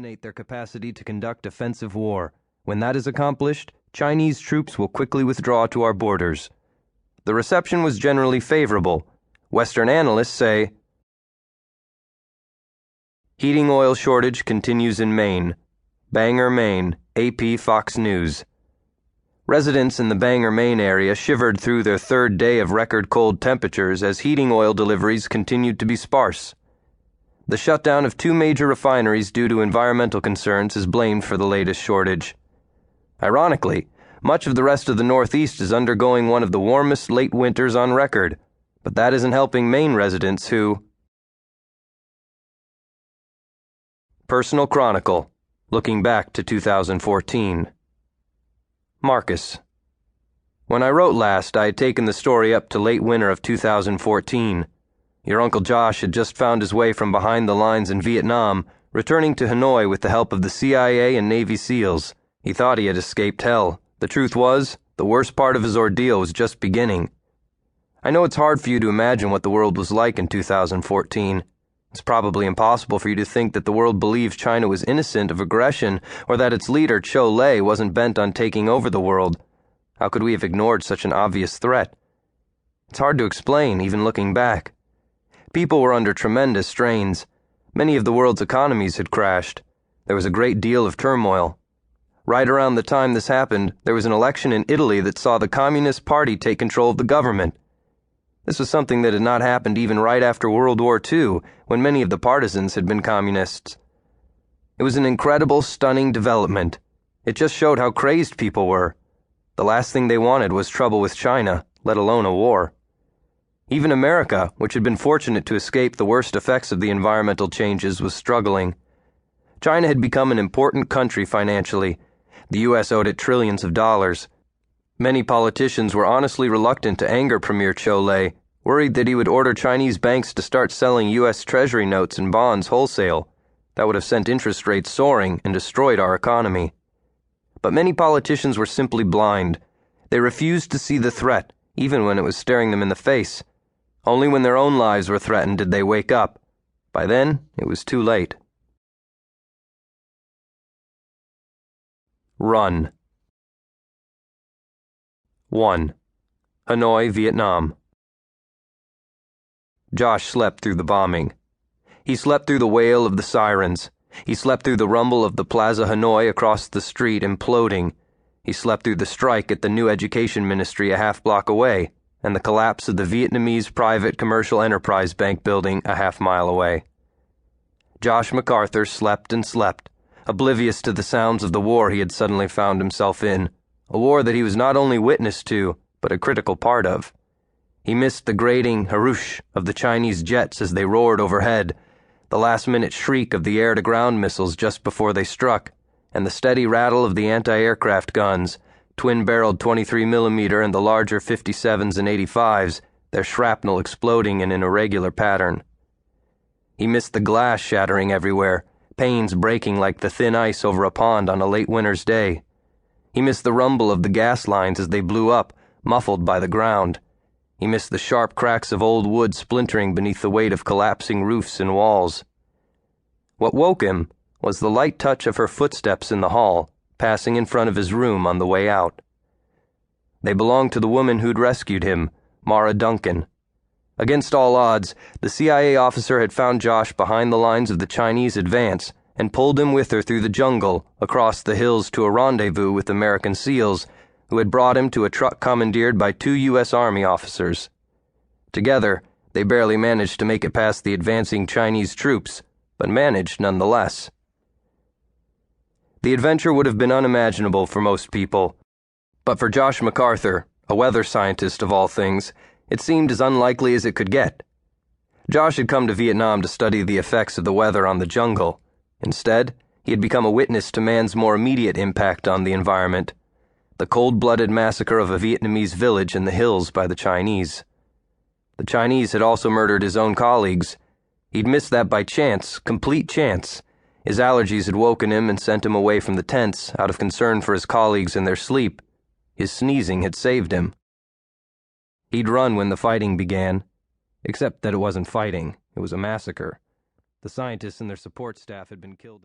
eliminate their capacity to conduct offensive war. When that is accomplished, Chinese troops will quickly withdraw to our borders. The reception was generally favorable. Western analysts say, heating oil shortage continues in Maine. Bangor, Maine, AP Fox News. Residents in the Bangor, Maine area shivered through their third day of record cold temperatures as heating oil deliveries continued to be sparse. The shutdown of 2 major refineries due to environmental concerns is blamed for the latest shortage. Ironically, much of the rest of the Northeast is undergoing one of the warmest late winters on record, but that isn't helping Maine residents who... Personal Chronicle, looking back to 2014. Marcus. When I wrote last, I had taken the story up to late winter of 2014. Your Uncle Josh had just found his way from behind the lines in Vietnam, returning to Hanoi with the help of the CIA and Navy SEALs. He thought he had escaped hell. The truth was, the worst part of his ordeal was just beginning. I know it's hard for you to imagine what the world was like in 2014. It's probably impossible for you to think that the world believes China was innocent of aggression or that its leader, Cho Lei, wasn't bent on taking over the world. How could we have ignored such an obvious threat? It's hard to explain, even looking back. People were under tremendous strains. Many of the world's economies had crashed. There was a great deal of turmoil. Right around the time this happened, there was an election in Italy that saw the Communist Party take control of the government. This was something that had not happened even right after World War II, when many of the partisans had been communists. It was an incredible, stunning development. It just showed how crazed people were. The last thing they wanted was trouble with China, let alone a war. Even America, which had been fortunate to escape the worst effects of the environmental changes, was struggling. China had become an important country financially. The U.S. owed it trillions of dollars. Many politicians were honestly reluctant to anger Premier Cho Lei, worried that he would order Chinese banks to start selling U.S. Treasury notes and bonds wholesale. That would have sent interest rates soaring and destroyed our economy. But many politicians were simply blind. They refused to see the threat, even when it was staring them in the face. Only when their own lives were threatened did they wake up. By then, it was too late. Run. 1. Hanoi, Vietnam. Josh slept through the bombing. He slept through the wail of the sirens. He slept through the rumble of the Plaza Hanoi across the street imploding. He slept through the strike at the new education ministry a half-block away, and the collapse of the Vietnamese private commercial enterprise bank building a half-mile away. Josh MacArthur slept and slept, oblivious to the sounds of the war he had suddenly found himself in, a war that he was not only witness to, but a critical part of. He missed the grating whoosh of the Chinese jets as they roared overhead, the last-minute shriek of the air-to-ground missiles just before they struck, and the steady rattle of the anti-aircraft guns, twin-barreled 23mm and the larger 57s and 85s, their shrapnel exploding in an irregular pattern. He missed the glass shattering everywhere, panes breaking like the thin ice over a pond on a late winter's day. He missed the rumble of the gas lines as they blew up, muffled by the ground. He missed the sharp cracks of old wood splintering beneath the weight of collapsing roofs and walls. What woke him was the light touch of her footsteps in the hall, passing in front of his room on the way out. They belonged to the woman who'd rescued him, Mara Duncan. Against all odds, the CIA officer had found Josh behind the lines of the Chinese advance and pulled him with her through the jungle, across the hills to a rendezvous with American SEALs, who had brought him to a truck commandeered by 2 U.S. Army officers. Together, they barely managed to make it past the advancing Chinese troops, but managed nonetheless. The adventure would have been unimaginable for most people, but for Josh MacArthur, a weather scientist of all things, it seemed as unlikely as it could get. Josh had come to Vietnam to study the effects of the weather on the jungle. Instead, he had become a witness to man's more immediate impact on the environment, the cold-blooded massacre of a Vietnamese village in the hills by the Chinese. The Chinese had also murdered his own colleagues. He'd missed that by chance, complete chance. His allergies had woken him and sent him away from the tents out of concern for his colleagues and their sleep. His sneezing had saved him. He'd run when the fighting began, except that it wasn't fighting, it was a massacre. The scientists and their support staff had been killed.